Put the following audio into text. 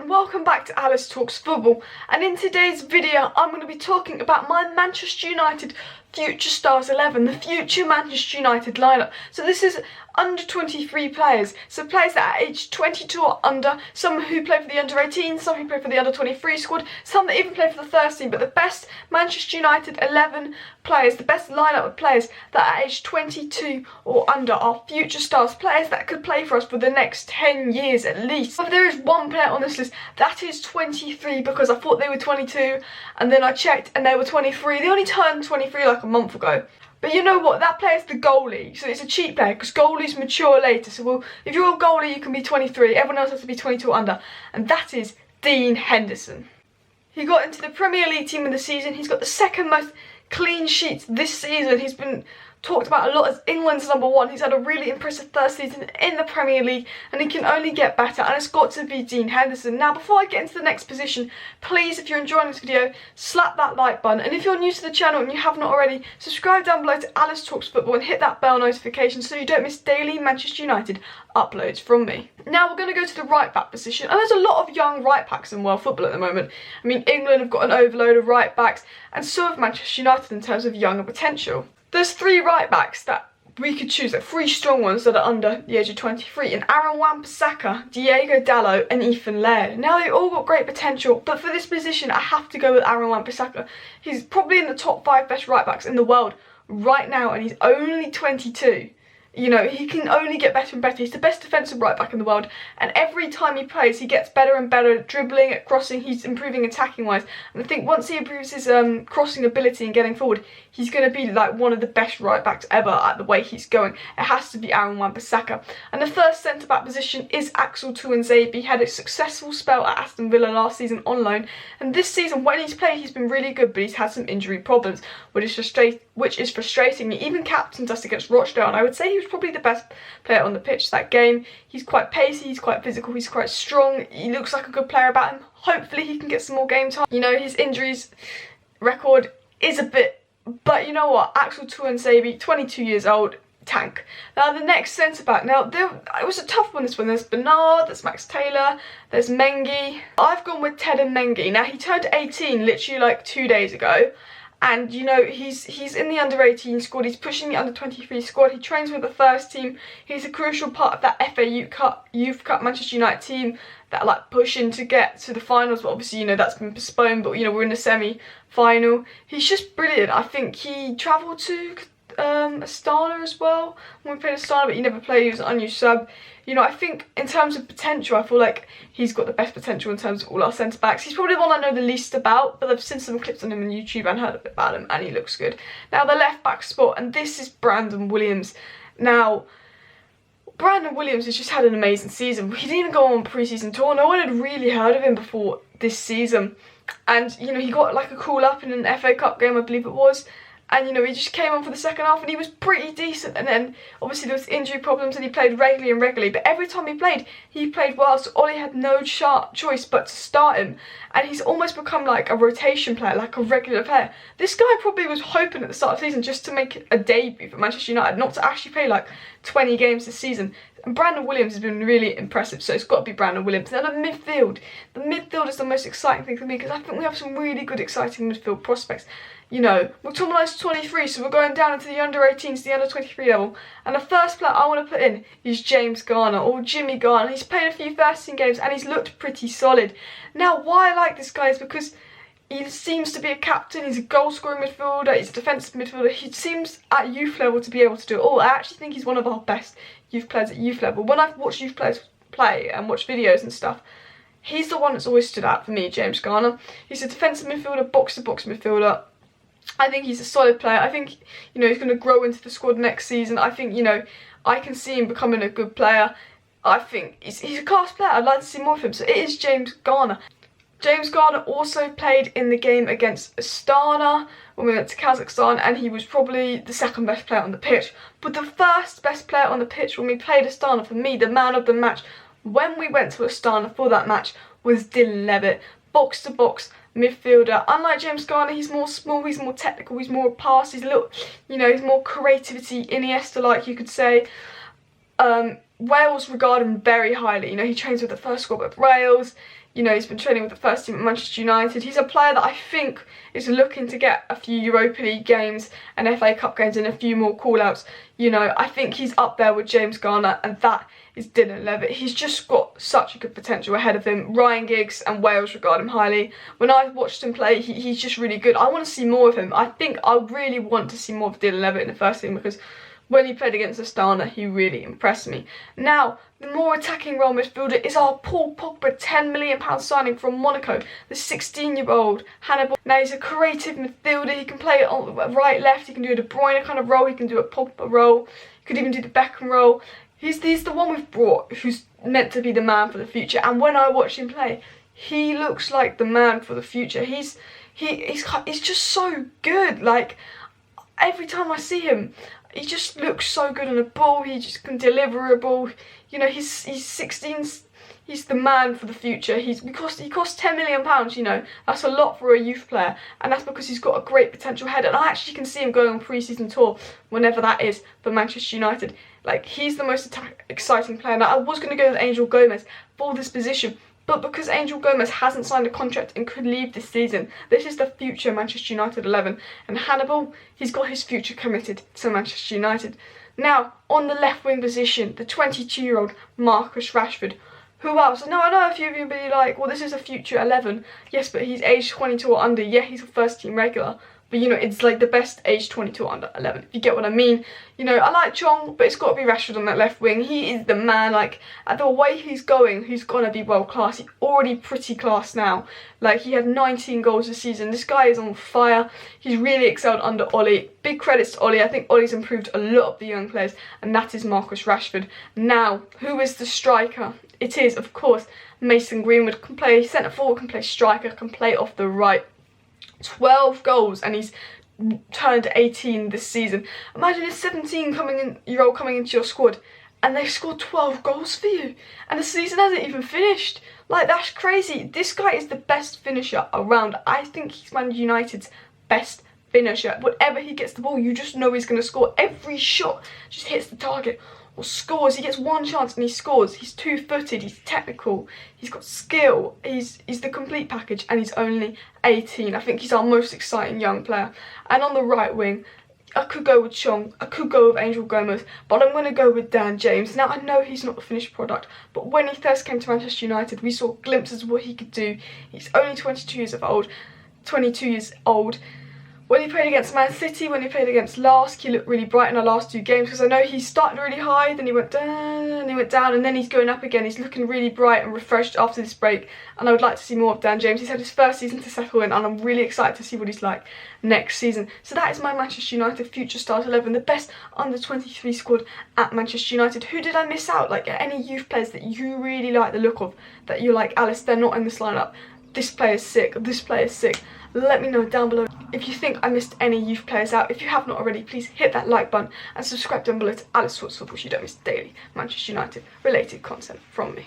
and welcome back to Alice Talks Football, and in today's video I'm going to be talking about my Manchester United Future Stars 11, the future Manchester United lineup. So this is under 23 players, so players that are aged 22 or under, some who play for the under 18, some who play for the under 23 squad, some that even play for the first team, but the best Manchester United 11 players, the best lineup of players that are aged 22 or under are future stars, players that could play for us for the next 10 years at least. But there is one player on this list that is 23 because I thought they were 22 and then I checked and they were 23. They only turned 23 like a month ago. But you know what, that player's the goalie, so it's a cheap player because goalies mature later. So well, if you're a goalie you can be 23, everyone else has to be 22 or under, and that is Dean Henderson. He got into the Premier League team of the season, he's got the second most clean sheets this season, he's been talked about a lot as England's #1. He's had a really impressive first season in the Premier League and he can only get better, and it's got to be Dean Henderson. Now before I get into the next position, please, if you're enjoying this video, slap that like button, and if you're new to the channel and you have not already, subscribe down below to Alice Talks Football and hit that bell notification so you don't miss daily Manchester United uploads from me. Now we're going to go to the right back position, and there's a lot of young right backs in world football at the moment. I mean, England have got an overload of right backs, and so have Manchester United in terms of younger potential. There's 3 right backs that we could choose, like 3 strong ones that are under the age of 23, and Aaron Wan-Bissaka, Diego Dalot and Ethan Laird. Now they've all got great potential, but for this position I have to go with Aaron Wan-Bissaka. He's probably in the top 5 best right backs in the world right now, and he's only 22. You know, he can only get better and better. He's the best defensive right back in the world, and every time he plays he gets better and better at dribbling, at crossing. He's improving attacking wise, and I think once he improves his crossing ability and getting forward, he's going to be like one of the best right backs ever at the way he's going. It has to be Aaron Wan-Bissaka. And the first centre back position is Axel Tuanzebe. He had a successful spell at Aston Villa last season on loan, and this season when he's played he's been really good, but he's had some injury problems, which is frustrating. He even captained us against Rochdale, and I would say he was probably the best player on the pitch that game. He's quite pacey, he's quite physical, he's quite strong, he looks like a good player about him. Hopefully he can get some more game time. You know, his injuries record is a bit, but you know what, Axel Tuanzebe, 22 years old, tank. Now the next centre back, now it was a tough one, this one. There's Bernard, there's Max Taylor, there's Mengi. I've gone with Ted and Mengi. Now he turned 18 literally like 2 days ago, and you know, he's in the under 18 squad, he's pushing the under 23 squad, he trains with the first team, he's a crucial part of that FA Youth Cup Manchester United team that like pushing to get to the finals, but obviously you know that's been postponed, but you know we're in the semi-final. He's just brilliant. I think he travelled to Astana as well when we played Astana, but he never played, he was an unused sub. You know, I think in terms of potential, I feel like he's got the best potential in terms of all our centre backs. He's probably the one I know the least about, but I've seen some clips on him on YouTube and heard a bit about him, and he looks good. Now the left back spot, and this is Brandon Williams. Now Brandon Williams has just had an amazing season. He didn't even go on pre-season tour. No one had really heard of him before this season, and you know, he got like a call up in an FA Cup game, I believe it was. And you know, he just came on for the second half and he was pretty decent, and then obviously there was injury problems and he played regularly, but every time he played well, so Ollie had no choice but to start him, and he's almost become like a rotation player, like a regular player. This guy probably was hoping at the start of the season just to make a debut for Manchester United, not to actually play like 20 games this season. And Brandon Williams has been really impressive, so it's got to be Brandon Williams. Now the midfield is the most exciting thing for me because I think we have some really good exciting midfield prospects. You know, McTominay's 23, so we're going down into the under 18s, the under 23 level. And the first player I want to put in is James Garner, or Jimmy Garner. He's played a few first team games and he's looked pretty solid. Now why I like this guy is because he seems to be a captain, he's a goal scoring midfielder, he's a defensive midfielder. He seems at youth level to be able to do it all. I actually think he's one of our best youth players at youth level. When I've watched youth players play and watched videos and stuff, he's the one that's always stood out for me, James Garner. He's a defensive midfielder, box-to-box midfielder. I think he's a solid player. I think, you know, he's going to grow into the squad next season. I think, you know, I can see him becoming a good player. I think he's a class player. I'd like to see more of him. So it is James Garner. James Garner also played in the game against Astana when we went to Kazakhstan, and he was probably the second best player on the pitch. But the first best player on the pitch when we played Astana, for me, the man of the match, when we went to Astana for that match, was Dylan Levitt. Box to box midfielder. Unlike James Garner, he's more small, he's more technical, he's more pass, he's a little, you know, he's more creativity, Iniesta like you could say. Wales regard him very highly. You know, he trains with the first squad with Wales. You know, he's been training with the first team at Manchester United. He's a player that I think is looking to get a few Europa League games and FA Cup games and a few more call-outs. You know, I think he's up there with James Garner, and that is Dylan Levitt. He's just got such a good potential ahead of him. Ryan Giggs and Wales regard him highly. When I've watched him play, he's just really good. I want to see more of him. I think I really want to see more of Dylan Levitt in the first team, because when he played against Astana, he really impressed me. Now, the more attacking role midfielder is our Paul Pogba £10 million signing from Monaco, the 16-year-old Hannibal. Now, he's a creative midfielder. He can play on right, left. He can do a De Bruyne kind of role. He can do a Pogba role. He could even do the Beckham role. He's the one we've brought who's meant to be the man for the future. And when I watch him play, he looks like the man for the future. He's just so good. Like, every time I see him, he just looks so good on the ball. He just can deliver a ball. You know, he's 16. He's the man for the future. He costs £10 million. You know, that's a lot for a youth player, and that's because he's got a great potential head. And I actually can see him going on pre-season tour whenever that is for Manchester United. Like, he's the most exciting player. Now, I was going to go with Angel Gomez for this position, but because Angel Gomez hasn't signed a contract and could leave this season, this is the future Manchester United 11. And Hannibal, he's got his future committed to Manchester United. Now, on the left wing position, the 22-year-old Marcus Rashford. Who else? Now, I know a few of you will be like, well, this is a future 11. Yes, but he's age 22 or under. Yeah, he's a first team regular. But, you know, it's like the best age 22 or under 11, if you get what I mean. You know, I like Chong, but it's got to be Rashford on that left wing. He is the man. Like, the way he's going, he's going to be world class. He's already pretty class now. Like, he had 19 goals this season. This guy is on fire. He's really excelled under Ollie. Big credits to Ollie. I think Ollie's improved a lot of the young players, and that is Marcus Rashford. Now, who is the striker? It is, of course, Mason Greenwood. Can play centre forward, can play striker, can play off the right. 12 goals, and he's turned 18 this season. Imagine a 17-year-old coming into your squad and they've scored 12 goals for you, and the season hasn't even finished. Like, that's crazy. This guy is the best finisher around. I think he's Man United's best finisher. Whenever he gets the ball, you just know he's going to score. Every shot just hits the target or scores. He gets one chance and he scores. He's two-footed, he's technical, he's got skill, he's the complete package, and he's only 18. I think he's our most exciting young player. And on the right wing, I could go with Chong, I could go with Angel Gomez, but I'm going to go with Dan James. Now, I know he's not the finished product, but when he first came to Manchester United, we saw glimpses of what he could do. He's only 22 years old. When he played against Man City, when he played against Lask, he looked really bright in our last two games, because I know he started really high, then he went down, and then he's going up again. He's looking really bright and refreshed after this break, and I would like to see more of Dan James. He's had his first season to settle in, and I'm really excited to see what he's like next season. So that is my Manchester United Future Stars 11, the best under-23 squad at Manchester United. Who did I miss out? Like, any youth players that you really like the look of, that you're like, Alice, they're not in this lineup. This player is sick, this player is sick. Let me know down below if you think I missed any youth players out. If you have not already, please hit that like button and subscribe down below to Alice Talks Football so you don't miss daily Manchester United related content from me.